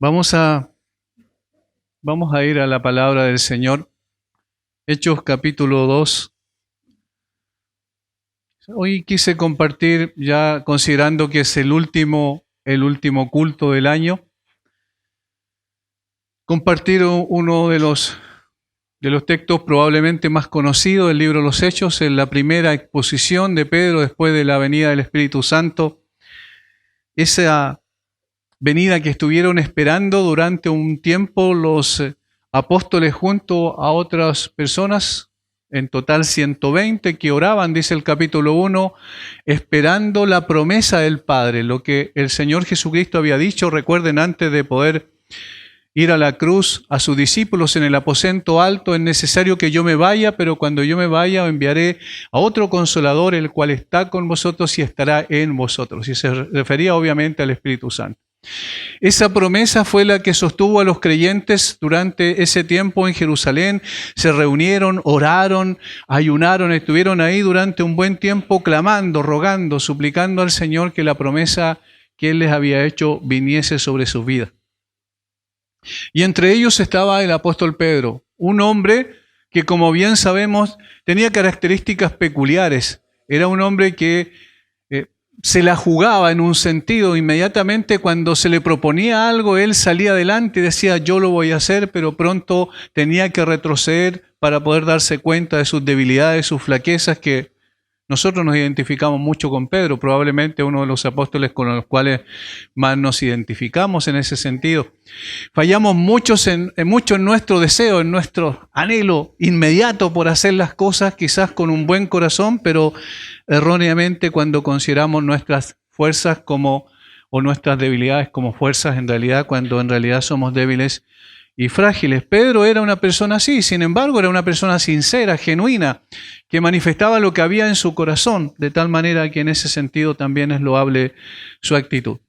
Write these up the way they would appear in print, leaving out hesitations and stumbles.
Vamos a, vamos a ir a la palabra del Señor. Hechos capítulo 2. Hoy quise compartir, ya considerando que es el último culto del año, compartir uno de los textos probablemente más conocidos del libro de los Hechos, en la primera exposición de Pedro después de la venida del Espíritu Santo. Esa venida que estuvieron esperando durante un tiempo los apóstoles junto a otras personas, en total 120 que oraban, dice el capítulo 1, esperando la promesa del Padre, lo que el Señor Jesucristo había dicho, recuerden, antes de poder ir a la cruz a sus discípulos en el aposento alto: es necesario que yo me vaya, pero cuando yo me vaya enviaré a otro Consolador, el cual está con vosotros y estará en vosotros. Y se refería obviamente al Espíritu Santo. Esa promesa fue la que sostuvo a los creyentes durante ese tiempo en Jerusalén. Se reunieron, oraron, ayunaron, estuvieron ahí durante un buen tiempo clamando, rogando, suplicando al Señor que la promesa que Él les había hecho viniese sobre sus vidas. Y entre ellos estaba el apóstol Pedro, un hombre que, como bien sabemos, tenía características peculiares. Era un hombre que se la jugaba en un sentido. Inmediatamente cuando se le proponía algo, él salía adelante y decía: yo lo voy a hacer, pero pronto tenía que retroceder para poder darse cuenta de sus debilidades, sus flaquezas, que nosotros nos identificamos mucho con Pedro, probablemente uno de los apóstoles con los cuales más nos identificamos en ese sentido. Fallamos mucho en nuestro deseo, en nuestro anhelo inmediato por hacer las cosas, quizás con un buen corazón, pero erróneamente cuando consideramos nuestras fuerzas o nuestras debilidades como fuerzas, en realidad, cuando en realidad somos débiles y frágiles. Pedro era una persona así, sin embargo era una persona sincera, genuina, que manifestaba lo que había en su corazón, de tal manera que en ese sentido también es loable su actitud.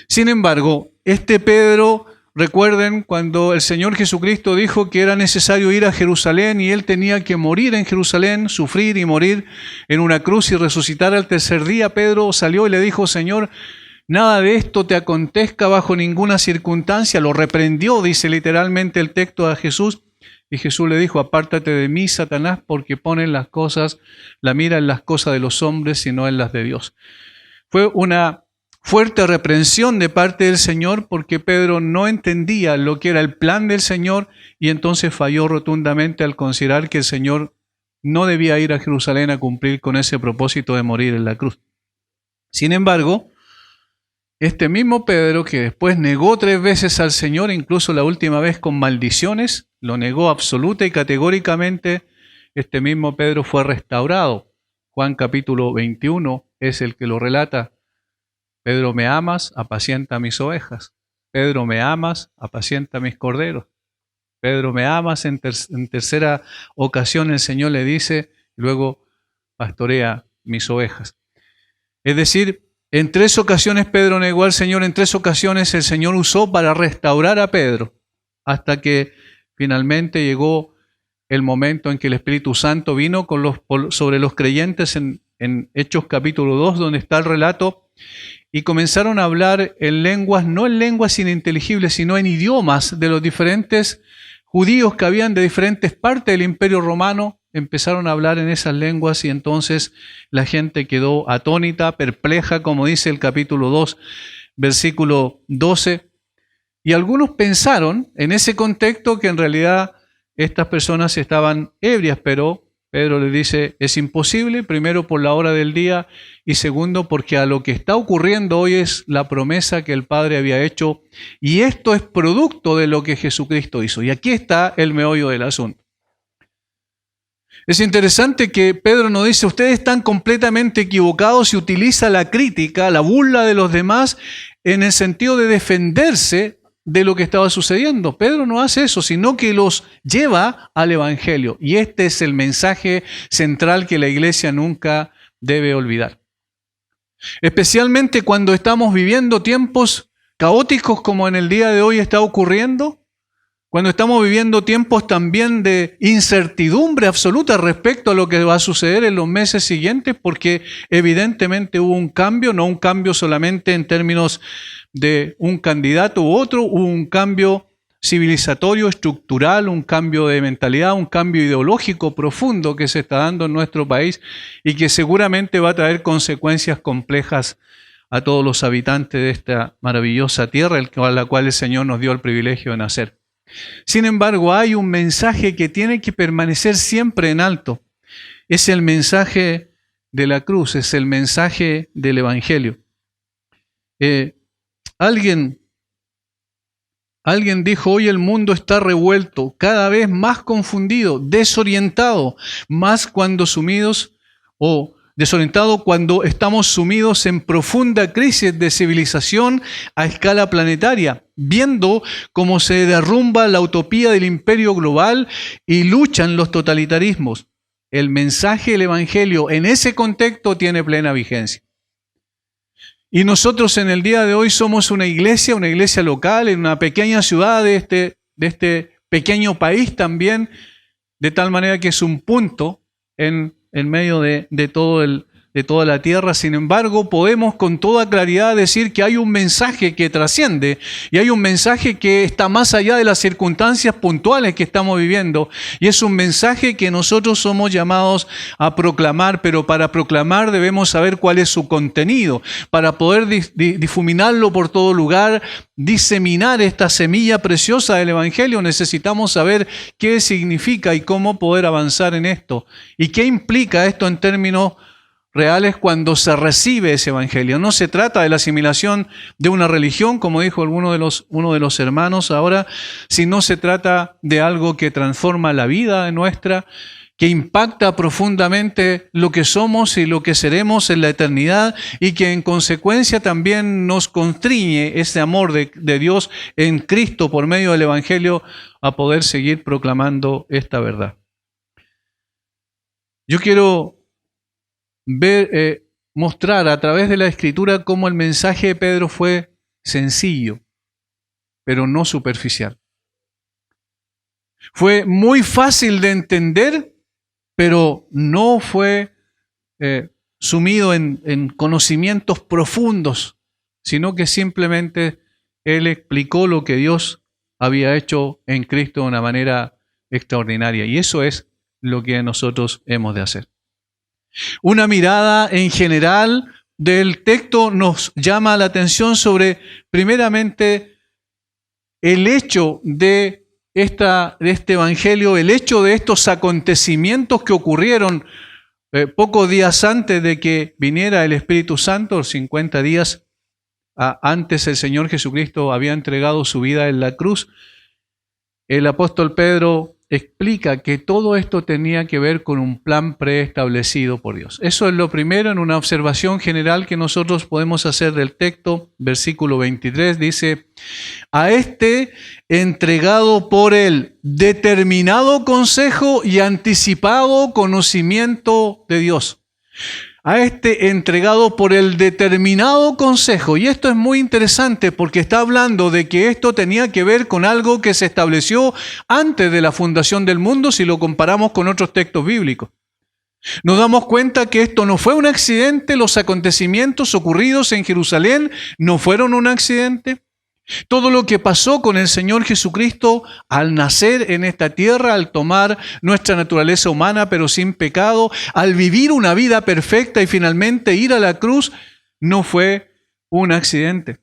Sin embargo, este Pedro, recuerden cuando el Señor Jesucristo dijo que era necesario ir a Jerusalén y él tenía que morir en Jerusalén, sufrir y morir en una cruz y resucitar al tercer día, Pedro salió y le dijo: Señor, nada de esto te acontezca bajo ninguna circunstancia. Lo reprendió, dice literalmente el texto, a Jesús. Y Jesús le dijo: apártate de mí, Satanás, porque pones la mira en las cosas de los hombres y no en las de Dios. Fue una fuerte reprensión de parte del Señor porque Pedro no entendía lo que era el plan del Señor y entonces falló rotundamente al considerar que el Señor no debía ir a Jerusalén a cumplir con ese propósito de morir en la cruz. Sin embargo, este mismo Pedro, que después negó 3 veces al Señor, incluso la última vez con maldiciones, lo negó absoluta y categóricamente, este mismo Pedro fue restaurado. Juan capítulo 21 es el que lo relata. Pedro, ¿me amas? Apacienta mis ovejas. Pedro, ¿me amas? Apacienta mis corderos. Pedro, ¿me amas? En tercera ocasión el Señor le dice, luego pastorea mis ovejas. Es decir, en 3 ocasiones Pedro negó al Señor, en 3 ocasiones el Señor usó para restaurar a Pedro, hasta que finalmente llegó el momento en que el Espíritu Santo vino sobre los creyentes en Hechos capítulo 2, donde está el relato, y comenzaron a hablar en lenguas, no en lenguas ininteligibles, sino en idiomas de los diferentes judíos que habían de diferentes partes del Imperio Romano. Empezaron a hablar en esas lenguas y entonces la gente quedó atónita, perpleja, como dice el capítulo 2, versículo 12. Y algunos pensaron en ese contexto que en realidad estas personas estaban ebrias, pero Pedro les dice: es imposible, primero por la hora del día y segundo porque a lo que está ocurriendo hoy es la promesa que el Padre había hecho y esto es producto de lo que Jesucristo hizo. Y aquí está el meollo del asunto. Es interesante que Pedro nos dice: ustedes están completamente equivocados, y utiliza la crítica, la burla de los demás en el sentido de defenderse de lo que estaba sucediendo. Pedro no hace eso, sino que los lleva al Evangelio. Y este es el mensaje central que la iglesia nunca debe olvidar. Especialmente cuando estamos viviendo tiempos caóticos como en el día de hoy está ocurriendo. Cuando estamos viviendo tiempos también de incertidumbre absoluta respecto a lo que va a suceder en los meses siguientes, porque evidentemente hubo un cambio, no un cambio solamente en términos de un candidato u otro, hubo un cambio civilizatorio, estructural, un cambio de mentalidad, un cambio ideológico profundo que se está dando en nuestro país y que seguramente va a traer consecuencias complejas a todos los habitantes de esta maravillosa tierra a la cual el Señor nos dio el privilegio de nacer. Sin embargo, hay un mensaje que tiene que permanecer siempre en alto. Es el mensaje de la cruz, es el mensaje del Evangelio. Alguien dijo, hoy el mundo está revuelto, cada vez más confundido, desorientado, más cuando desorientado cuando estamos sumidos en profunda crisis de civilización a escala planetaria, viendo cómo se derrumba la utopía del imperio global y luchan los totalitarismos. El mensaje del Evangelio en ese contexto tiene plena vigencia. Y nosotros en el día de hoy somos una iglesia local, en una pequeña ciudad de este pequeño país también, de tal manera que es un punto en medio de toda la tierra. Sin embargo, podemos con toda claridad decir que hay un mensaje que trasciende y hay un mensaje que está más allá de las circunstancias puntuales que estamos viviendo, y es un mensaje que nosotros somos llamados a proclamar, pero para proclamar debemos saber cuál es su contenido. Para poder difuminarlo por todo lugar, diseminar esta semilla preciosa del Evangelio, necesitamos saber qué significa y cómo poder avanzar en esto y qué implica esto en términos reales cuando se recibe ese Evangelio. No se trata de la asimilación de una religión, como dijo uno de los hermanos ahora, sino se trata de algo que transforma la vida nuestra, que impacta profundamente lo que somos y lo que seremos en la eternidad, y que en consecuencia también nos constriñe ese amor de Dios en Cristo por medio del Evangelio a poder seguir proclamando esta verdad. Yo quiero mostrar a través de la Escritura cómo el mensaje de Pedro fue sencillo, pero no superficial. Fue muy fácil de entender, pero no fue sumido en conocimientos profundos, sino que simplemente él explicó lo que Dios había hecho en Cristo de una manera extraordinaria. Y eso es lo que nosotros hemos de hacer. Una mirada en general del texto nos llama la atención sobre, primeramente, el hecho de este Evangelio, el hecho de estos acontecimientos que ocurrieron pocos días antes de que viniera el Espíritu Santo, 50 días antes el Señor Jesucristo había entregado su vida en la cruz. El apóstol Pedro explica que todo esto tenía que ver con un plan preestablecido por Dios. Eso es lo primero en una observación general que nosotros podemos hacer del texto. Versículo 23 dice, a este entregado por el determinado consejo y anticipado conocimiento de Dios. A este entregado por el determinado consejo. Y esto es muy interesante porque está hablando de que esto tenía que ver con algo que se estableció antes de la fundación del mundo si lo comparamos con otros textos bíblicos. Nos damos cuenta que esto no fue un accidente, los acontecimientos ocurridos en Jerusalén no fueron un accidente. Todo lo que pasó con el Señor Jesucristo al nacer en esta tierra, al tomar nuestra naturaleza humana pero sin pecado, al vivir una vida perfecta y finalmente ir a la cruz, no fue un accidente.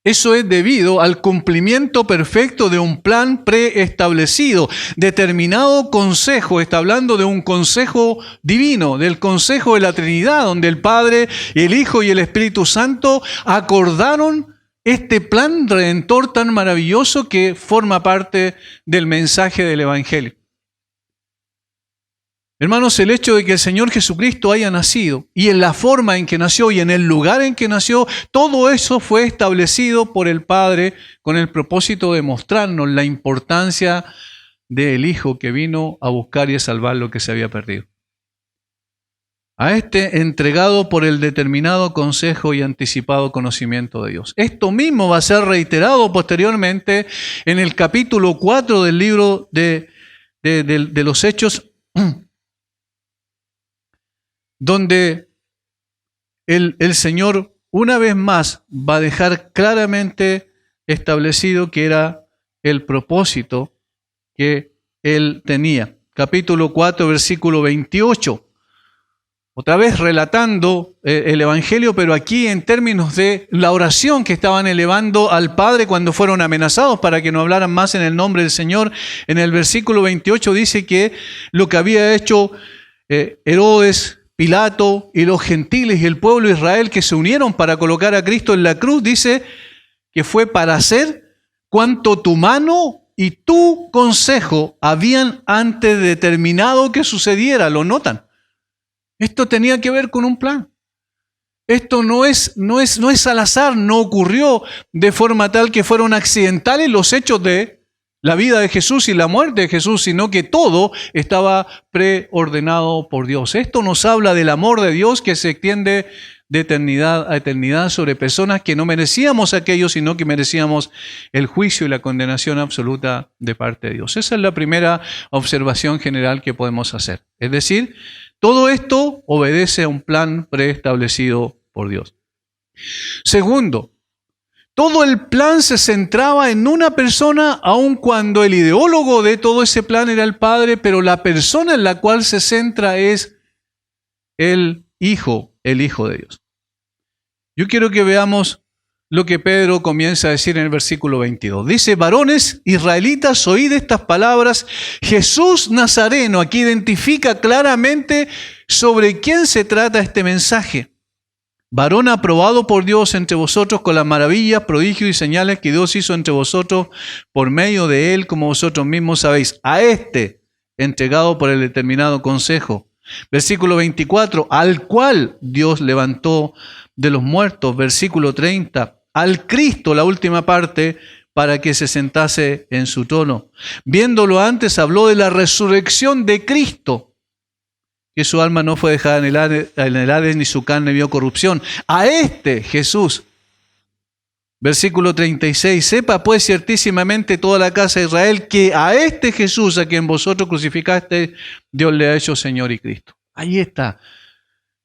Eso es debido al cumplimiento perfecto de un plan preestablecido, determinado consejo. Está hablando de un consejo divino, del consejo de la Trinidad, donde el Padre, el Hijo y el Espíritu Santo acordaron este plan redentor tan maravilloso que forma parte del mensaje del Evangelio. Hermanos, el hecho de que el Señor Jesucristo haya nacido y en la forma en que nació y en el lugar en que nació, todo eso fue establecido por el Padre con el propósito de mostrarnos la importancia del Hijo que vino a buscar y a salvar lo que se había perdido. A este entregado por el determinado consejo y anticipado conocimiento de Dios. Esto mismo va a ser reiterado posteriormente en el capítulo 4 del libro de los Hechos, donde el Señor una vez más va a dejar claramente establecido que era el propósito que Él tenía. Capítulo 4, versículo 28. Otra vez relatando el Evangelio, pero aquí en términos de la oración que estaban elevando al Padre cuando fueron amenazados para que no hablaran más en el nombre del Señor. En el versículo 28 dice que lo que había hecho Herodes, Pilato y los gentiles y el pueblo de Israel que se unieron para colocar a Cristo en la cruz, dice que fue para hacer cuanto tu mano y tu consejo habían antes determinado que sucediera. ¿Lo notan? Esto tenía que ver con un plan. Esto no es al azar, no ocurrió de forma tal que fueron accidentales los hechos de la vida de Jesús y la muerte de Jesús, sino que todo estaba preordenado por Dios. Esto nos habla del amor de Dios que se extiende de eternidad a eternidad sobre personas que no merecíamos aquello, sino que merecíamos el juicio y la condenación absoluta de parte de Dios. Esa es la primera observación general que podemos hacer. Es decir, todo esto obedece a un plan preestablecido por Dios. Segundo, todo el plan se centraba en una persona, aun cuando el ideólogo de todo ese plan era el Padre, pero la persona en la cual se centra es el Hijo de Dios. Yo quiero que veamos lo que Pedro comienza a decir en el versículo 22. Dice, varones israelitas, oíd estas palabras. Jesús Nazareno, aquí identifica claramente sobre quién se trata este mensaje. Varón aprobado por Dios entre vosotros con las maravillas, prodigios y señales que Dios hizo entre vosotros por medio de él, como vosotros mismos sabéis. A este, entregado por el determinado consejo. Versículo 24, al cual Dios levantó de los muertos. Versículo 30, al Cristo, la última parte, para que se sentase en su trono. Viéndolo antes, habló de la resurrección de Cristo, que su alma no fue dejada en el Hades, ni su carne vio corrupción. A este Jesús, versículo 36, sepa pues ciertísimamente toda la casa de Israel, que a este Jesús, a quien vosotros crucificaste, Dios le ha hecho Señor y Cristo. Ahí está.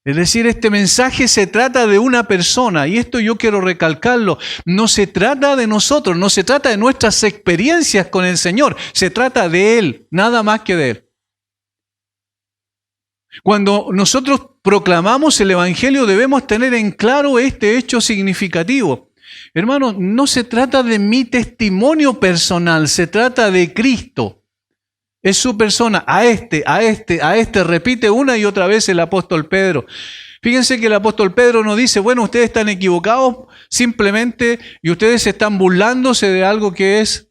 Es decir, este mensaje se trata de una persona, y esto yo quiero recalcarlo, no se trata de nosotros, no se trata de nuestras experiencias con el Señor, se trata de Él, nada más que de Él. Cuando nosotros proclamamos el Evangelio debemos tener en claro este hecho significativo. Hermano, no se trata de mi testimonio personal, se trata de Cristo. Es su persona, a este, repite una y otra vez el apóstol Pedro. Fíjense que el apóstol Pedro no dice, bueno, ustedes están equivocados simplemente y ustedes están burlándose de algo que es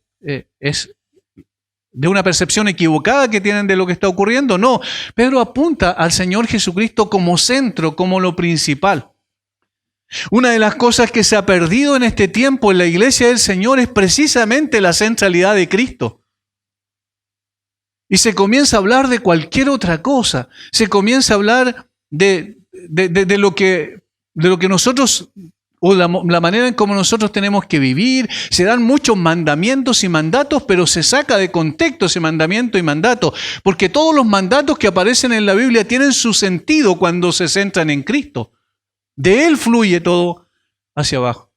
de una percepción equivocada que tienen de lo que está ocurriendo. No, Pedro apunta al Señor Jesucristo como centro, como lo principal. Una de las cosas que se ha perdido en este tiempo en la iglesia del Señor es precisamente la centralidad de Cristo. Y se comienza a hablar de cualquier otra cosa. Se comienza a hablar de lo que nosotros, o la manera en cómo nosotros tenemos que vivir. Se dan muchos mandamientos y mandatos, pero se saca de contexto ese mandamiento y mandato. Porque todos los mandatos que aparecen en la Biblia tienen su sentido cuando se centran en Cristo. De Él fluye todo hacia abajo.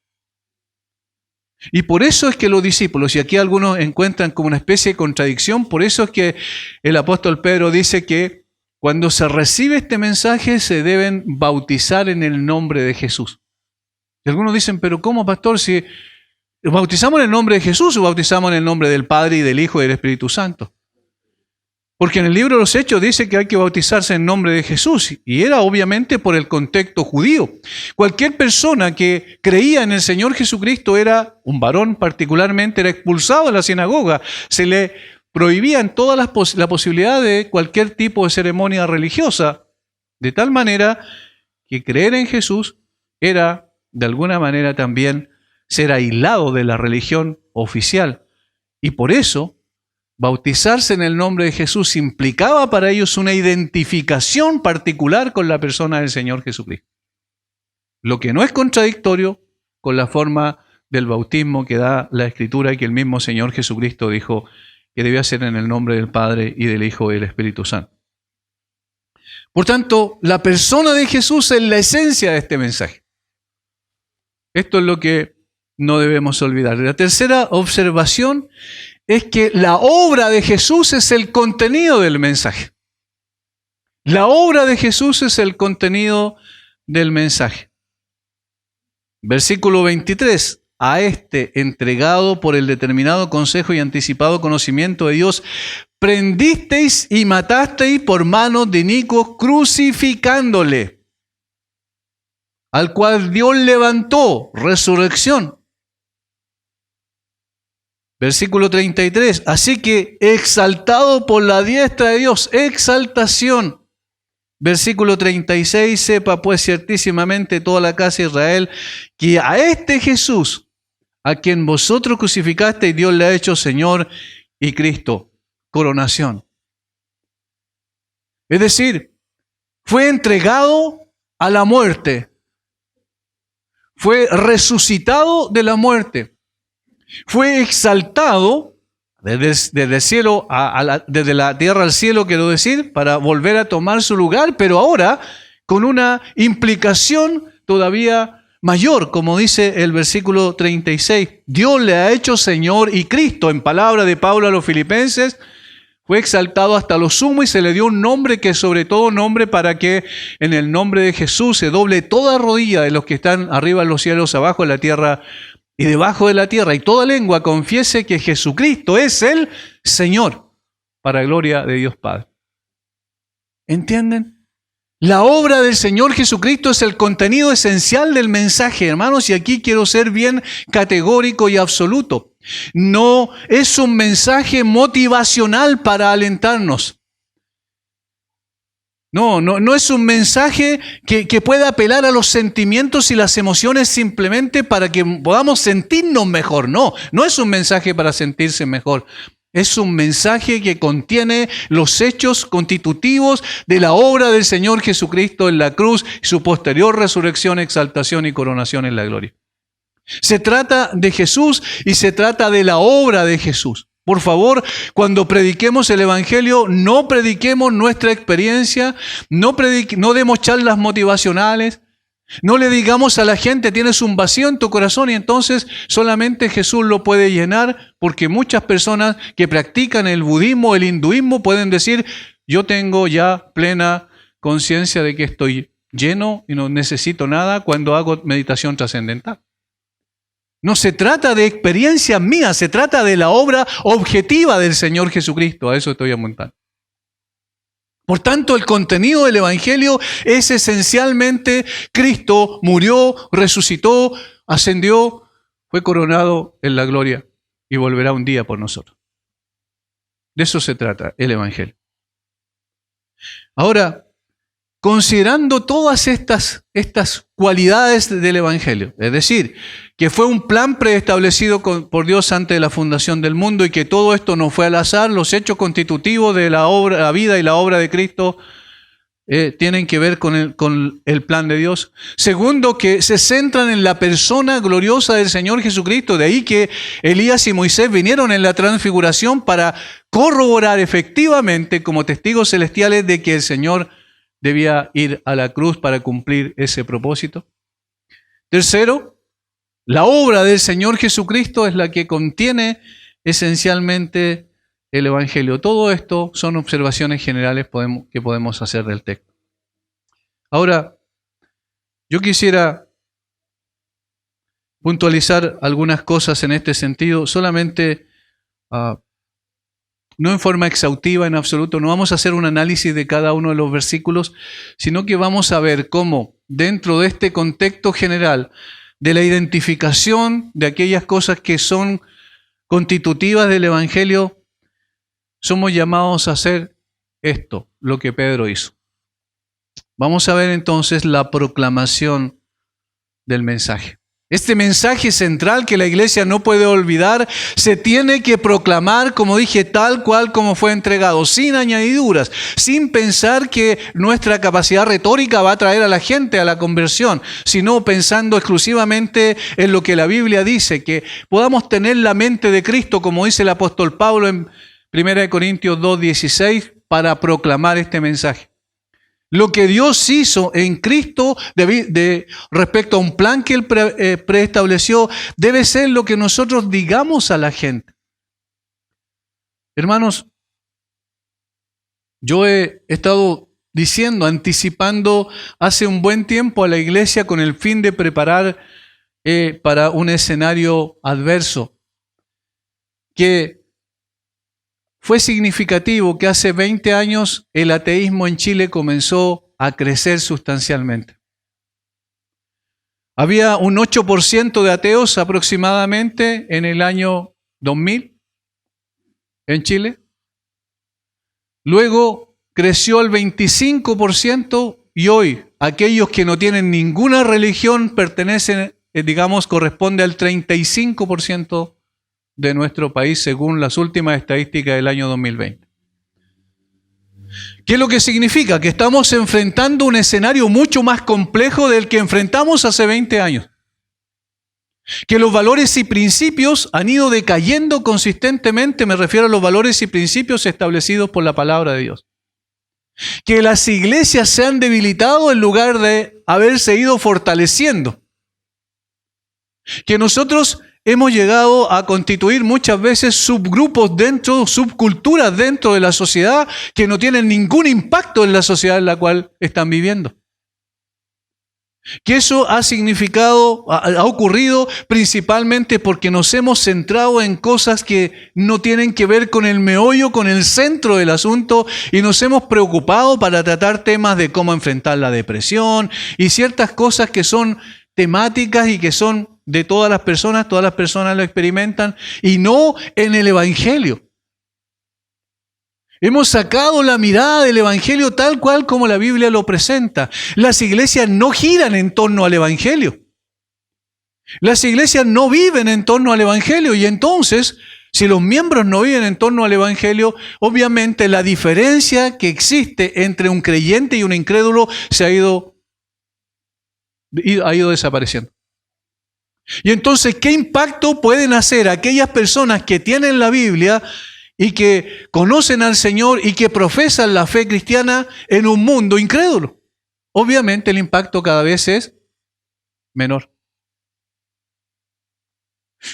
Y por eso es que los discípulos, y aquí algunos encuentran como una especie de contradicción, por eso es que el apóstol Pedro dice que cuando se recibe este mensaje se deben bautizar en el nombre de Jesús. Y algunos dicen, pero ¿cómo, pastor? Si bautizamos en el nombre de Jesús o bautizamos en el nombre del Padre y del Hijo y del Espíritu Santo. Porque en el libro de los Hechos dice que hay que bautizarse en nombre de Jesús, y era obviamente por el contexto judío. Cualquier persona que creía en el Señor Jesucristo era un varón particularmente, era expulsado de la sinagoga. Se le prohibían todas la posibilidad de cualquier tipo de ceremonia religiosa, de tal manera que creer en Jesús era, de alguna manera también, ser aislado de la religión oficial. Y por eso Bautizarse en el nombre de Jesús implicaba para ellos una identificación particular con la persona del Señor Jesucristo. Lo que no es contradictorio con la forma del bautismo que da la Escritura y que el mismo Señor Jesucristo dijo que debía ser en el nombre del Padre y del Hijo y del Espíritu Santo. Por tanto, la persona de Jesús es la esencia de este mensaje. Esto es lo que no debemos olvidar. La tercera observación es que la obra de Jesús es el contenido del mensaje. La obra de Jesús es el contenido del mensaje. Versículo 23. A este, entregado por el determinado consejo y anticipado conocimiento de Dios, prendisteis y matasteis por manos de inicuos, crucificándole, al cual Dios levantó, resurrección. Versículo 33. Así que exaltado por la diestra de Dios, exaltación. Versículo 36. Sepa pues ciertísimamente toda la casa de Israel que a este Jesús, a quien vosotros crucificasteis, Dios le ha hecho Señor y Cristo. Coronación. Es decir, fue entregado a la muerte. Fue resucitado de la muerte. Fue exaltado desde el cielo desde la tierra al cielo, quiero decir, para volver a tomar su lugar, pero ahora con una implicación todavía mayor, como dice el versículo 36. Dios le ha hecho Señor y Cristo. En palabra de Pablo a los Filipenses, fue exaltado hasta lo sumo y se le dio un nombre que es sobre todo nombre, para que en el nombre de Jesús se doble toda rodilla de los que están arriba en los cielos, abajo en la tierra y debajo de la tierra, y toda lengua confiese que Jesucristo es el Señor, para gloria de Dios Padre. ¿Entienden? La obra del Señor Jesucristo es el contenido esencial del mensaje, hermanos, y aquí quiero ser bien categórico y absoluto. No es un mensaje motivacional para alentarnos. No es un mensaje que pueda apelar a los sentimientos y las emociones simplemente para que podamos sentirnos mejor. No es un mensaje para sentirse mejor. Es un mensaje que contiene los hechos constitutivos de la obra del Señor Jesucristo en la cruz y su posterior resurrección, exaltación y coronación en la gloria. Se trata de Jesús y se trata de la obra de Jesús. Por favor, cuando prediquemos el Evangelio, no prediquemos nuestra experiencia, no demos charlas motivacionales, no le digamos a la gente: tienes un vacío en tu corazón y entonces solamente Jesús lo puede llenar, porque muchas personas que practican el budismo, el hinduismo, pueden decir: yo tengo ya plena conciencia de que estoy lleno y no necesito nada cuando hago meditación trascendental. No se trata de experiencias mías, se trata de la obra objetiva del Señor Jesucristo. A eso estoy apuntando. Por tanto, el contenido del Evangelio es esencialmente: Cristo murió, resucitó, ascendió, fue coronado en la gloria y volverá un día por nosotros. De eso se trata el Evangelio. Ahora, considerando todas estas cualidades del Evangelio, es decir, que fue un plan preestablecido por Dios antes de la fundación del mundo y que todo esto no fue al azar, los hechos constitutivos de la vida y la obra de Cristo tienen que ver con el plan de Dios. Segundo, que se centran en la persona gloriosa del Señor Jesucristo. De ahí que Elías y Moisés vinieron en la transfiguración para corroborar efectivamente como testigos celestiales de que el Señor debía ir a la cruz para cumplir ese propósito. Tercero, la obra del Señor Jesucristo es la que contiene esencialmente el Evangelio. Todo esto son observaciones generales que podemos hacer del texto. Ahora, yo quisiera puntualizar algunas cosas en este sentido, solamente no en forma exhaustiva en absoluto. No vamos a hacer un análisis de cada uno de los versículos, sino que vamos a ver cómo dentro de este contexto general de la identificación de aquellas cosas que son constitutivas del Evangelio, somos llamados a hacer esto, lo que Pedro hizo. Vamos a ver entonces la proclamación del mensaje. Este mensaje central que la iglesia no puede olvidar, se tiene que proclamar, como dije, tal cual como fue entregado, sin añadiduras, sin pensar que nuestra capacidad retórica va a traer a la gente a la conversión, sino pensando exclusivamente en lo que la Biblia dice, que podamos tener la mente de Cristo, como dice el apóstol Pablo en 1 Corintios 2:16, para proclamar este mensaje. Lo que Dios hizo en Cristo respecto a un plan que Él preestableció debe ser lo que nosotros digamos a la gente. Hermanos, yo he estado diciendo, anticipando hace un buen tiempo a la iglesia con el fin de preparar para un escenario adverso, que fue significativo que hace 20 años el ateísmo en Chile comenzó a crecer sustancialmente. Había un 8% de ateos aproximadamente en el año 2000 en Chile. Luego creció al 25% y hoy aquellos que no tienen ninguna religión pertenecen, corresponde al 35% de nuestro país según las últimas estadísticas del año 2020. ¿Qué es lo que significa? Que estamos enfrentando un escenario mucho más complejo del que enfrentamos hace 20 años. Que los valores y principios han ido decayendo consistentemente, me refiero a los valores y principios establecidos por la palabra de Dios. Que las iglesias se han debilitado en lugar de haberse ido fortaleciendo. Que nosotros hemos llegado a constituir muchas veces subgrupos dentro, subculturas dentro de la sociedad que no tienen ningún impacto en la sociedad en la cual están viviendo. Que eso ha ocurrido principalmente porque nos hemos centrado en cosas que no tienen que ver con el meollo, con el centro del asunto, y nos hemos preocupado para tratar temas de cómo enfrentar la depresión y ciertas cosas que son temáticas y que son de todas las personas lo experimentan, y no en el Evangelio. Hemos sacado la mirada del Evangelio tal cual como la Biblia lo presenta. Las iglesias no giran en torno al Evangelio. Las iglesias no viven en torno al Evangelio, y entonces, si los miembros no viven en torno al Evangelio, obviamente la diferencia que existe entre un creyente y un incrédulo ha ido desapareciendo. Y entonces, ¿qué impacto pueden hacer aquellas personas que tienen la Biblia y que conocen al Señor y que profesan la fe cristiana en un mundo incrédulo? Obviamente el impacto cada vez es menor.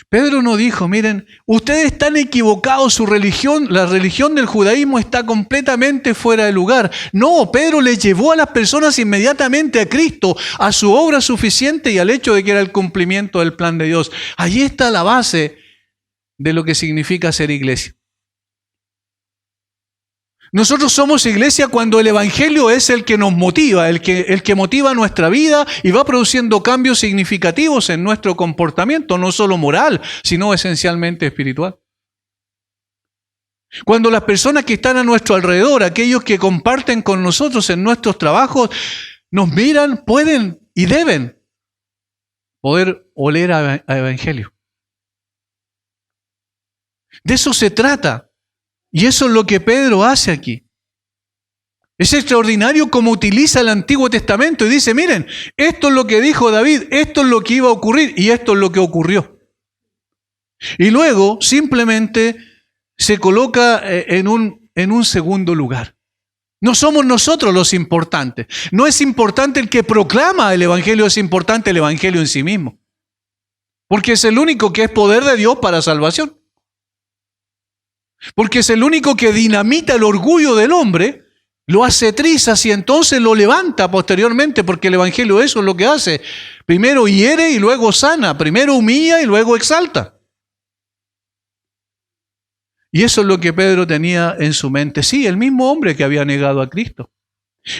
Pedro no dijo, miren, ustedes están equivocados, su religión, la religión del judaísmo está completamente fuera de lugar. No, Pedro les llevó a las personas inmediatamente a Cristo, a su obra suficiente y al hecho de que era el cumplimiento del plan de Dios. Allí está la base de lo que significa ser iglesia. Nosotros somos iglesia cuando el Evangelio es el que nos motiva, el que motiva nuestra vida y va produciendo cambios significativos en nuestro comportamiento, no solo moral, sino esencialmente espiritual. Cuando las personas que están a nuestro alrededor, aquellos que comparten con nosotros en nuestros trabajos, nos miran, pueden y deben poder oler a Evangelio. De eso se trata. Y eso es lo que Pedro hace aquí. Es extraordinario cómo utiliza el Antiguo Testamento y dice, miren, esto es lo que dijo David, esto es lo que iba a ocurrir y esto es lo que ocurrió. Y luego simplemente se coloca en un segundo lugar. No somos nosotros los importantes. No es importante el que proclama el Evangelio, es importante el Evangelio en sí mismo. Porque es el único que es poder de Dios para salvación. Porque es el único que dinamita el orgullo del hombre, lo hace trizas y entonces lo levanta posteriormente, porque el Evangelio eso es lo que hace. Primero hiere y luego sana, primero humilla y luego exalta. Y eso es lo que Pedro tenía en su mente. Sí, el mismo hombre que había negado a Cristo.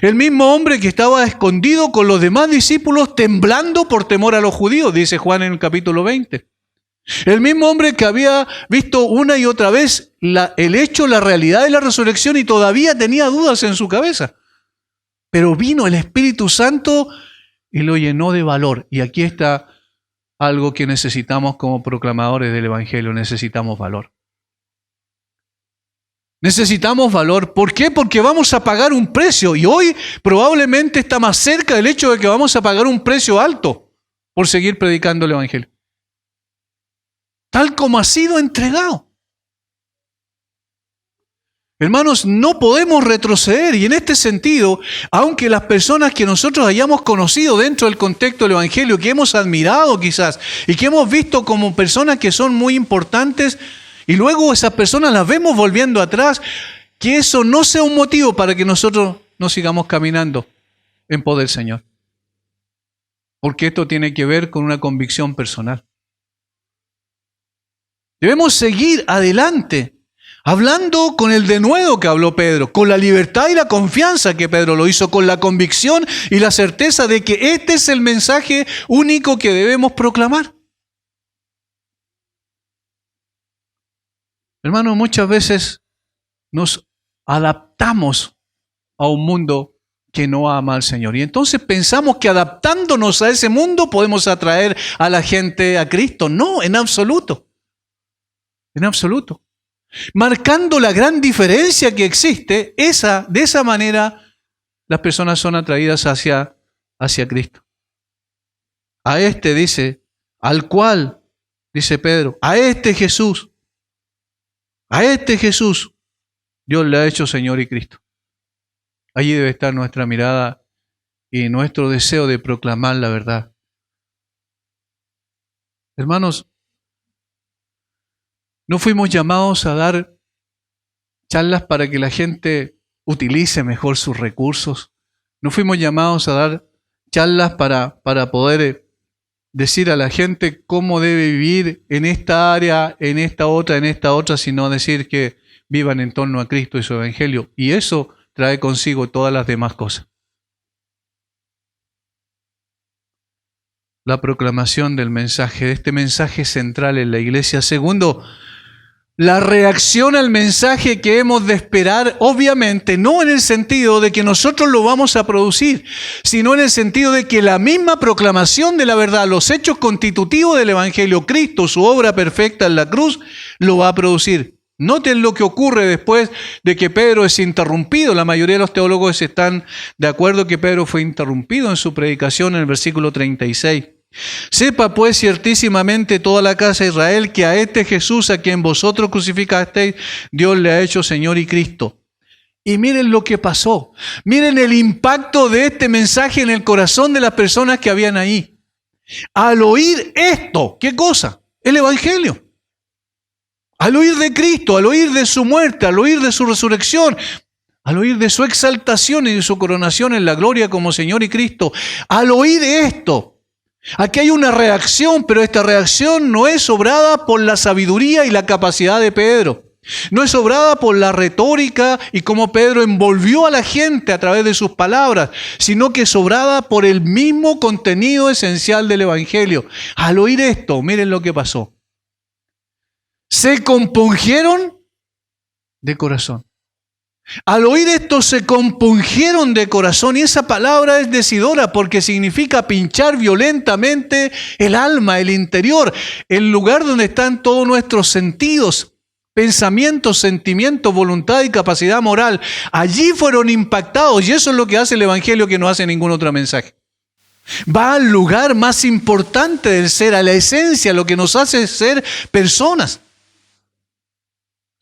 El mismo hombre que estaba escondido con los demás discípulos temblando por temor a los judíos, dice Juan en el capítulo 20. El mismo hombre que había visto una y otra vez el hecho, la realidad de la resurrección y todavía tenía dudas en su cabeza. Pero vino el Espíritu Santo y lo llenó de valor. Y aquí está algo que necesitamos como proclamadores del Evangelio. Necesitamos valor. Necesitamos valor. ¿Por qué? Porque vamos a pagar un precio. Y hoy probablemente está más cerca del hecho de que vamos a pagar un precio alto por seguir predicando el Evangelio. Tal como ha sido entregado. Hermanos, no podemos retroceder, y en este sentido, aunque las personas que nosotros hayamos conocido dentro del contexto del Evangelio, que hemos admirado quizás, y que hemos visto como personas que son muy importantes, y luego esas personas las vemos volviendo atrás, que eso no sea un motivo para que nosotros no sigamos caminando en poder del Señor. Porque esto tiene que ver con una convicción personal. Debemos seguir adelante, hablando con el denuedo que habló Pedro, con la libertad y la confianza que Pedro lo hizo, con la convicción y la certeza de que este es el mensaje único que debemos proclamar. Hermanos, muchas veces nos adaptamos a un mundo que no ama al Señor. Y entonces pensamos que adaptándonos a ese mundo podemos atraer a la gente a Cristo. No, en absoluto. En absoluto. Marcando la gran diferencia que existe, de esa manera las personas son atraídas hacia Cristo. A este dice, al cual, dice Pedro, a este Jesús, Dios le ha hecho Señor y Cristo. Allí debe estar nuestra mirada y nuestro deseo de proclamar la verdad. Hermanos, no fuimos llamados a dar charlas para que la gente utilice mejor sus recursos. No fuimos llamados a dar charlas para poder decir a la gente cómo debe vivir en esta área, en esta otra, sino decir que vivan en torno a Cristo y su Evangelio. Y eso trae consigo todas las demás cosas. La proclamación del mensaje, de este mensaje central en la iglesia. Segundo, la reacción al mensaje que hemos de esperar, obviamente, no en el sentido de que nosotros lo vamos a producir, sino en el sentido de que la misma proclamación de la verdad, los hechos constitutivos del Evangelio, Cristo, su obra perfecta en la cruz, lo va a producir. Noten lo que ocurre después de que Pedro es interrumpido. La mayoría de los teólogos están de acuerdo que Pedro fue interrumpido en su predicación en el versículo 36. Sepa pues ciertísimamente toda la casa de Israel que a este Jesús a quien vosotros crucificasteis, Dios le ha hecho Señor y Cristo. Y miren lo que pasó. Miren el impacto de este mensaje en el corazón de las personas que habían ahí. Al oír esto, ¿qué cosa? El Evangelio. Al oír de Cristo, al oír de su muerte, al oír de su resurrección, al oír de su exaltación y de su coronación en la gloria como Señor y Cristo, al oír esto, aquí hay una reacción, pero esta reacción no es obrada por la sabiduría y la capacidad de Pedro. No es obrada por la retórica y cómo Pedro envolvió a la gente a través de sus palabras, sino que es obrada por el mismo contenido esencial del Evangelio. Al oír esto, miren lo que pasó. Se compungieron de corazón. Al oír esto se compungieron de corazón, y esa palabra es decidora porque significa pinchar violentamente el alma, el interior, el lugar donde están todos nuestros sentidos, pensamientos, sentimientos, voluntad y capacidad moral. Allí fueron impactados, y eso es lo que hace el Evangelio que no hace ningún otro mensaje. Va al lugar más importante del ser, a la esencia, lo que nos hace ser personas.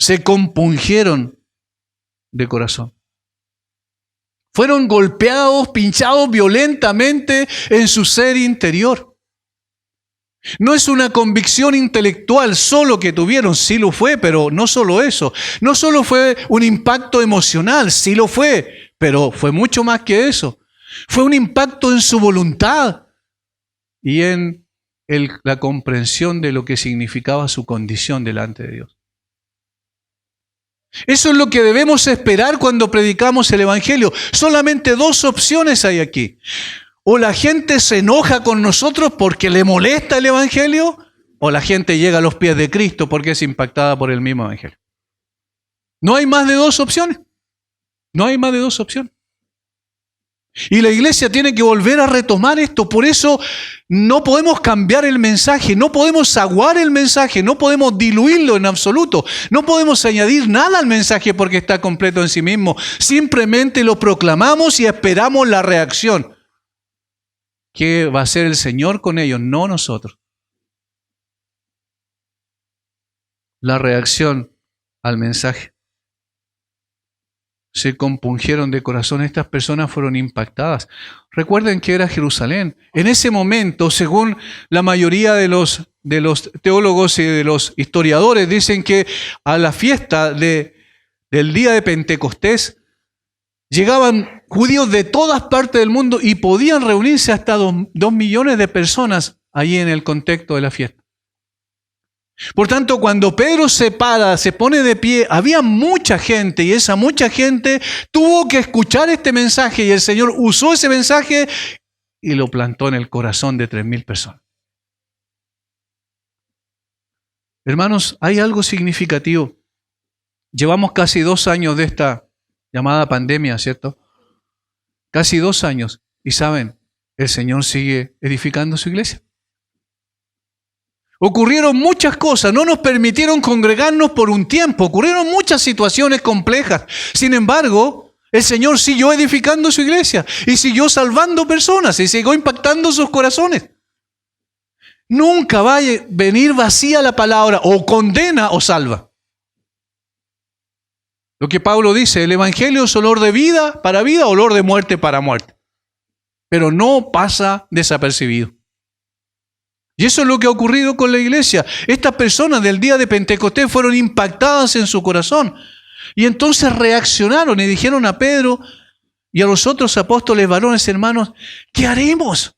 Se compungieron de corazón. Fueron golpeados, pinchados violentamente en su ser interior. No es una convicción intelectual solo que tuvieron, sí lo fue, pero no solo eso. No solo fue un impacto emocional, sí lo fue, pero fue mucho más que eso. Fue un impacto en su voluntad y en la comprensión de lo que significaba su condición delante de Dios. Eso es lo que debemos esperar cuando predicamos el Evangelio. Solamente dos opciones hay aquí. O la gente se enoja con nosotros porque le molesta el Evangelio, o la gente llega a los pies de Cristo porque es impactada por el mismo Evangelio. No hay más de dos opciones. No hay más de dos opciones. Y la iglesia tiene que volver a retomar esto. Por eso No podemos cambiar el mensaje, no podemos aguar el mensaje, no podemos diluirlo en absoluto, no podemos añadir nada al mensaje porque está completo en sí mismo. Simplemente lo proclamamos y esperamos la reacción. ¿Qué va a hacer el Señor con ellos? No nosotros. La reacción al mensaje. Se compungieron de corazón. Estas personas fueron impactadas. Recuerden que era Jerusalén. En ese momento, según la mayoría de los teólogos y de los historiadores, dicen que a la fiesta del día de Pentecostés llegaban judíos de todas partes del mundo y podían reunirse hasta 2 millones de personas allí en el contexto de la fiesta. Por tanto, cuando Pedro se para, se pone de pie, había mucha gente y esa mucha gente tuvo que escuchar este mensaje y el Señor usó ese mensaje y lo plantó en el corazón de 3,000 personas. Hermanos, hay algo significativo. Llevamos casi 2 años de esta llamada pandemia, ¿cierto? Casi 2 años. Y saben, el Señor sigue edificando su iglesia. Ocurrieron muchas cosas, no nos permitieron congregarnos por un tiempo, ocurrieron muchas situaciones complejas. Sin embargo, el Señor siguió edificando su iglesia y siguió salvando personas y siguió impactando sus corazones. Nunca va a venir vacía la palabra, o condena o salva. Lo que Pablo dice, el evangelio es olor de vida, olor de muerte para muerte. Pero no pasa desapercibido. Y eso es lo que ha ocurrido con la iglesia. Estas personas del día de Pentecostés fueron impactadas en su corazón. Y entonces reaccionaron y dijeron a Pedro y a los otros apóstoles, varones, hermanos, ¿qué haremos?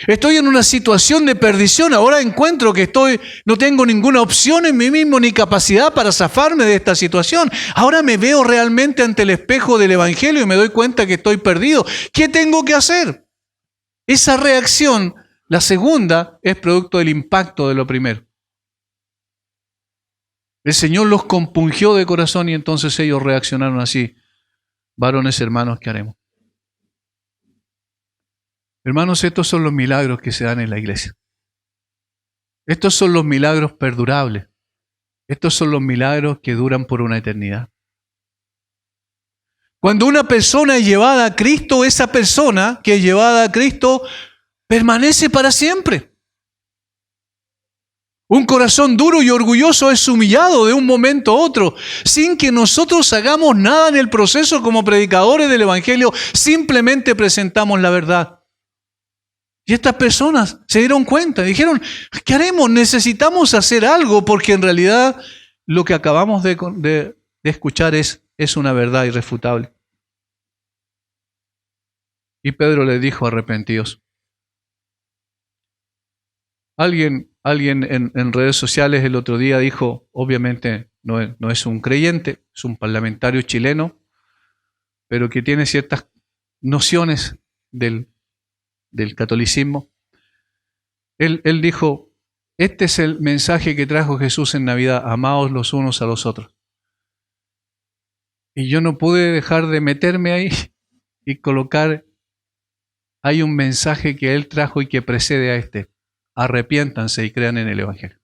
Estoy en una situación de perdición. Ahora encuentro que no tengo ninguna opción en mí mismo ni capacidad para zafarme de esta situación. Ahora me veo realmente ante el espejo del evangelio y me doy cuenta que estoy perdido. ¿Qué tengo que hacer? Esa reacción, la segunda, es producto del impacto de lo primero. El Señor los compungió de corazón y entonces ellos reaccionaron así. Varones, hermanos, ¿qué haremos? Hermanos, estos son los milagros que se dan en la iglesia. Estos son los milagros perdurables. Estos son los milagros que duran por una eternidad. Cuando una persona es llevada a Cristo, esa persona que es llevada a Cristo permanece para siempre. Un corazón duro y orgulloso es humillado de un momento a otro, sin que nosotros hagamos nada en el proceso como predicadores del Evangelio, simplemente presentamos la verdad. Y estas personas se dieron cuenta, dijeron, ¿qué haremos? Necesitamos hacer algo, porque en realidad lo que acabamos de escuchar es una verdad irrefutable. Y Pedro les dijo, arrepentidos. Alguien en redes sociales el otro día dijo, obviamente no es un creyente, es un parlamentario chileno, pero que tiene ciertas nociones del catolicismo. Él dijo, este es el mensaje que trajo Jesús en Navidad, amaos los unos a los otros. Y yo no pude dejar de meterme ahí y colocar, hay un mensaje que Él trajo y que precede a este. Arrepiéntanse y crean en el Evangelio.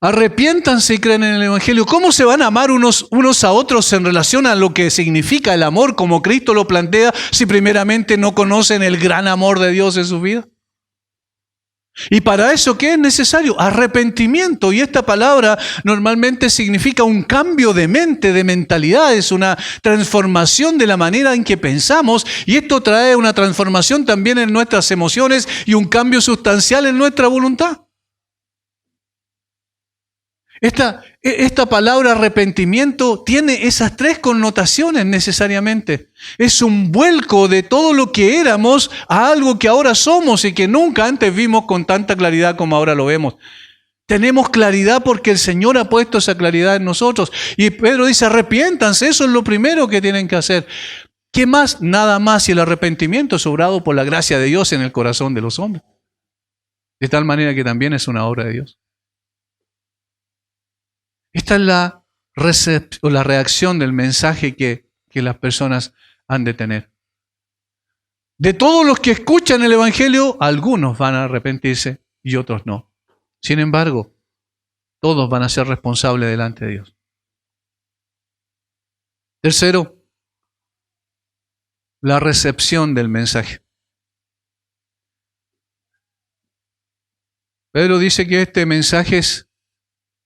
Arrepiéntanse y crean en el Evangelio. ¿Cómo se van a amar unos a otros en relación a lo que significa el amor como Cristo lo plantea si primeramente no conocen el gran amor de Dios en su vida? Y para eso, ¿qué es necesario? Arrepentimiento. Y esta palabra normalmente significa un cambio de mente, de mentalidad. Es una transformación de la manera en que pensamos. Y esto trae una transformación también en nuestras emociones y un cambio sustancial en nuestra voluntad. Esta palabra arrepentimiento tiene esas 3 connotaciones necesariamente. Es un vuelco de todo lo que éramos a algo que ahora somos y que nunca antes vimos con tanta claridad como ahora lo vemos. Tenemos claridad porque el Señor ha puesto esa claridad en nosotros. Y Pedro dice, arrepiéntanse, eso es lo primero que tienen que hacer. ¿Qué más? Nada más, y el arrepentimiento es obrado por la gracia de Dios en el corazón de los hombres. De tal manera que también es una obra de Dios. Esta es la reacción del mensaje que las personas han de tener. De todos los que escuchan el Evangelio, algunos van a arrepentirse y otros no. Sin embargo, todos van a ser responsables delante de Dios. Tercero, la recepción del mensaje. Pedro dice que este mensaje es,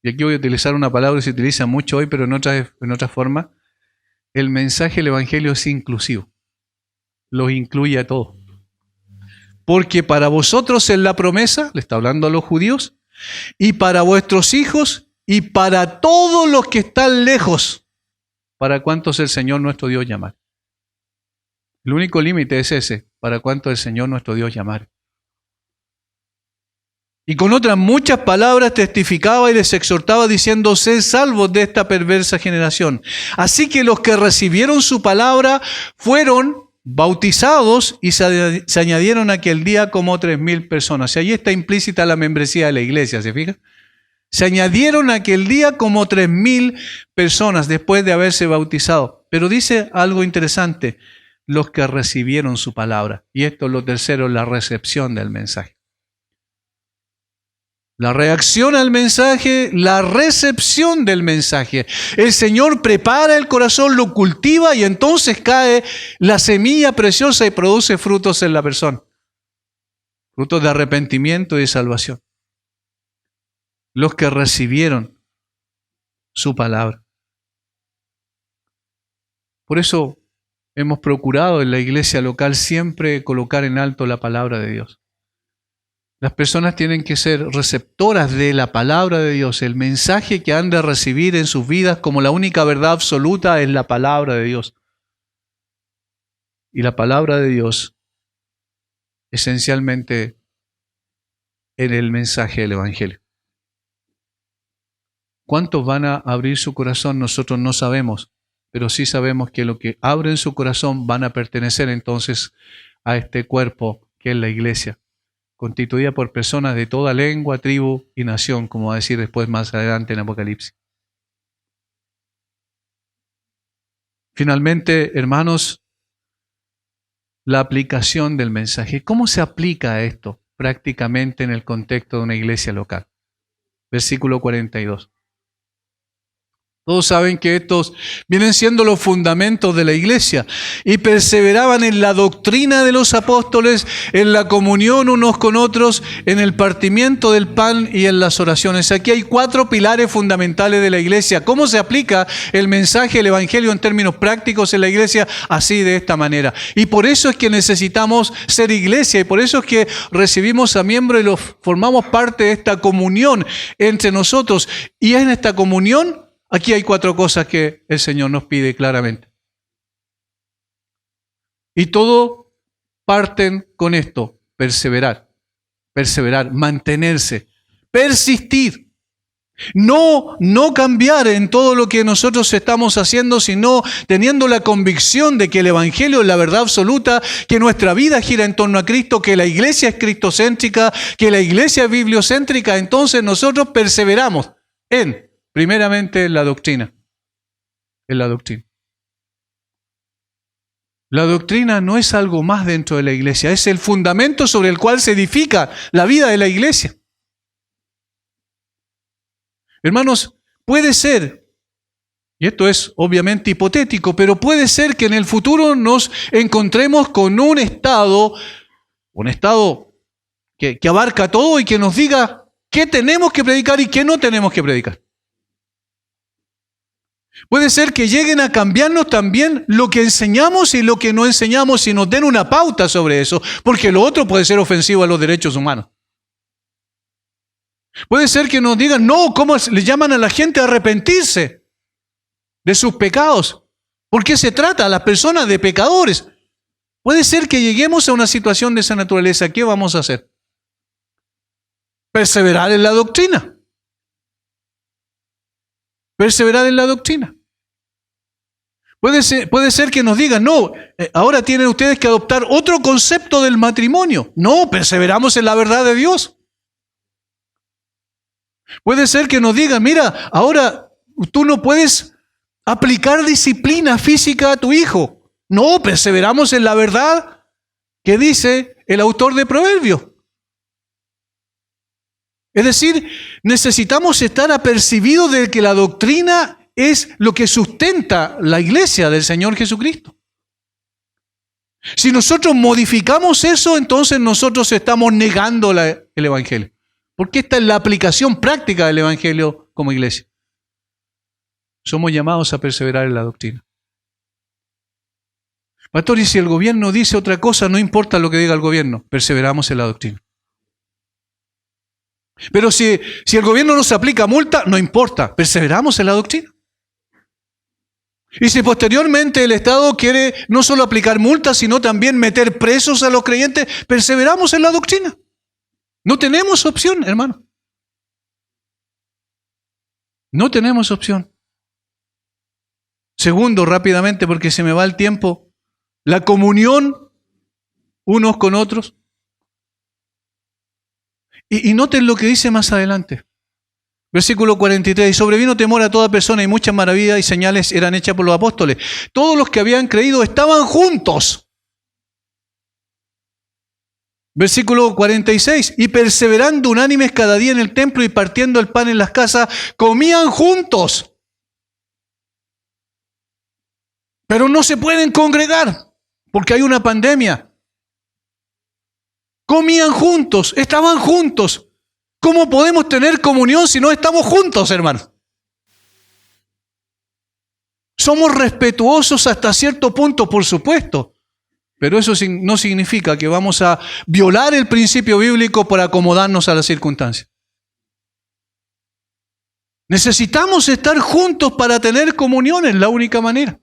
y aquí voy a utilizar una palabra que se utiliza mucho hoy, pero en otra forma, el mensaje del Evangelio es inclusivo. Los incluye a todos. Porque para vosotros es la promesa, le está hablando a los judíos, y para vuestros hijos, y para todos los que están lejos, para cuantos el Señor nuestro Dios llamar. El único límite es ese, para cuantos el Señor nuestro Dios llamar. Y con otras muchas palabras testificaba y les exhortaba diciendo: sed salvos de esta perversa generación. Así que los que recibieron su palabra fueron bautizados y se añadieron aquel día como 3,000 personas. Y ahí está implícita la membresía de la iglesia, ¿se fija? Se añadieron aquel día como 3,000 personas después de haberse bautizado. Pero dice algo interesante: los que recibieron su palabra. Y esto es lo tercero, la recepción del mensaje. La reacción al mensaje, la recepción del mensaje. El Señor prepara el corazón, lo cultiva y entonces cae la semilla preciosa y produce frutos en la persona. Frutos de arrepentimiento y de salvación. Los que recibieron su palabra. Por eso hemos procurado en la iglesia local siempre colocar en alto la palabra de Dios. Las personas tienen que ser receptoras de la palabra de Dios. El mensaje que han de recibir en sus vidas como la única verdad absoluta es la palabra de Dios. Y la palabra de Dios, esencialmente, en el mensaje del Evangelio. ¿Cuántos van a abrir su corazón? Nosotros no sabemos, pero sí sabemos que los que abren su corazón van a pertenecer entonces a este cuerpo que es la iglesia, constituida por personas de toda lengua, tribu y nación, como va a decir después más adelante en Apocalipsis. Finalmente, hermanos, la aplicación del mensaje. ¿Cómo se aplica esto prácticamente en el contexto de una iglesia local? Versículo 42. Todos saben que estos vienen siendo los fundamentos de la iglesia y perseveraban en la doctrina de los apóstoles, en la comunión unos con otros, en el partimiento del pan y en las oraciones. Aquí hay 4 pilares fundamentales de la iglesia. ¿Cómo se aplica el mensaje del Evangelio en términos prácticos en la iglesia? Así, de esta manera. Y por eso es que necesitamos ser iglesia y por eso es que recibimos a miembros y formamos parte de esta comunión entre nosotros. Y en esta comunión, aquí hay 4 cosas que el Señor nos pide claramente. Y todo parten con esto: perseverar, mantenerse, persistir. No cambiar en todo lo que nosotros estamos haciendo, sino teniendo la convicción de que el Evangelio es la verdad absoluta, que nuestra vida gira en torno a Cristo, que la iglesia es cristocéntrica, que la iglesia es bibliocéntrica. Entonces nosotros perseveramos primeramente, la doctrina. En la doctrina. La doctrina no es algo más dentro de la iglesia, es el fundamento sobre el cual se edifica la vida de la iglesia. Hermanos, puede ser, y esto es obviamente hipotético, pero puede ser que en el futuro nos encontremos con un estado que abarca todo y que nos diga qué tenemos que predicar y qué no tenemos que predicar. Puede ser que lleguen a cambiarnos también lo que enseñamos y lo que no enseñamos y nos den una pauta sobre eso, porque lo otro puede ser ofensivo a los derechos humanos. Puede ser que nos digan, no, ¿cómo le llaman a la gente a arrepentirse de sus pecados? ¿Por qué se trata a las personas de pecadores? Puede ser que lleguemos a una situación de esa naturaleza. ¿Qué vamos a hacer? Perseverar en la doctrina. Perseverar en la doctrina. Puede ser que nos digan, no, ahora tienen ustedes que adoptar otro concepto del matrimonio. No, perseveramos en la verdad de Dios. Puede ser que nos digan, mira, ahora tú no puedes aplicar disciplina física a tu hijo. No, perseveramos en la verdad que dice el autor de Proverbios. Es decir, necesitamos estar apercibidos de que la doctrina es lo que sustenta la iglesia del Señor Jesucristo. Si nosotros modificamos eso, entonces nosotros estamos negando el Evangelio. Porque esta es la aplicación práctica del Evangelio como iglesia. Somos llamados a perseverar en la doctrina. Pastor, y si el gobierno dice otra cosa, no importa lo que diga el gobierno, perseveramos en la doctrina. Pero si el gobierno nos aplica multa, no importa, perseveramos en la doctrina. Y si posteriormente el Estado quiere no solo aplicar multas, sino también meter presos a los creyentes, perseveramos en la doctrina. No tenemos opción, hermano. No tenemos opción. Segundo, rápidamente, porque se me va el tiempo, la comunión unos con otros. Y noten lo que dice más adelante. Versículo 43, y sobrevino temor a toda persona y muchas maravillas y señales eran hechas por los apóstoles. Todos los que habían creído estaban juntos. Versículo 46, y perseverando unánimes cada día en el templo y partiendo el pan en las casas, comían juntos. Pero no se pueden congregar porque hay una pandemia. Comían juntos, estaban juntos. ¿Cómo podemos tener comunión si no estamos juntos, hermanos? Somos respetuosos hasta cierto punto, por supuesto, pero eso no significa que vamos a violar el principio bíblico por acomodarnos a las circunstancias. Necesitamos estar juntos para tener comunión, es la única manera.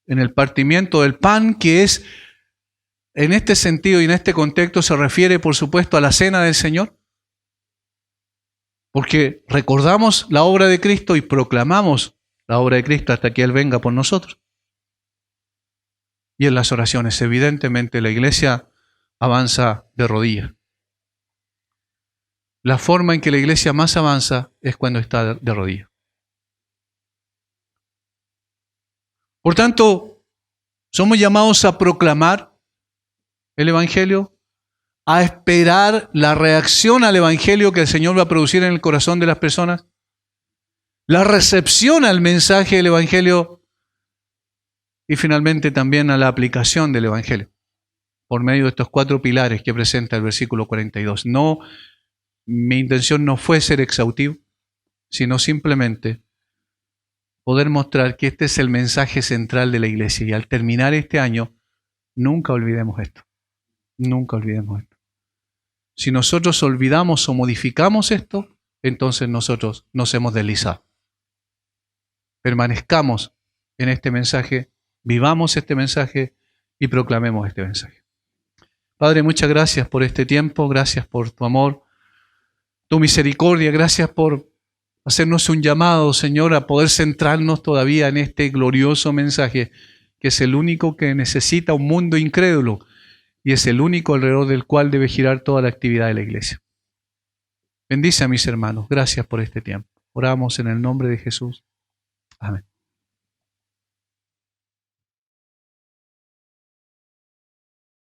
En el partimiento del pan, que es, en este sentido y en este contexto, se refiere, por supuesto, a la cena del Señor. Porque recordamos la obra de Cristo y proclamamos la obra de Cristo hasta que Él venga por nosotros. Y en las oraciones, evidentemente, la iglesia avanza de rodillas. La forma en que la iglesia más avanza es cuando está de rodillas. Por tanto, somos llamados a proclamar el Evangelio, a esperar la reacción al Evangelio que el Señor va a producir en el corazón de las personas, la recepción al mensaje del Evangelio y finalmente también a la aplicación del Evangelio por medio de estos 4 pilares que presenta el versículo 42. Mi intención no fue ser exhaustivo, sino simplemente poder mostrar que este es el mensaje central de la iglesia y al terminar este año, nunca olvidemos esto. Nunca olvidemos esto. Si nosotros olvidamos o modificamos esto, entonces nosotros nos hemos deslizado. Permanezcamos en este mensaje, vivamos este mensaje y proclamemos este mensaje. Padre, muchas gracias por este tiempo, gracias por tu amor, tu misericordia, gracias por hacernos un llamado, Señor, a poder centrarnos todavía en este glorioso mensaje, que es el único que necesita un mundo incrédulo y es el único alrededor del cual debe girar toda la actividad de la iglesia. Bendice a mis hermanos. Gracias por este tiempo. Oramos en el nombre de Jesús. Amén.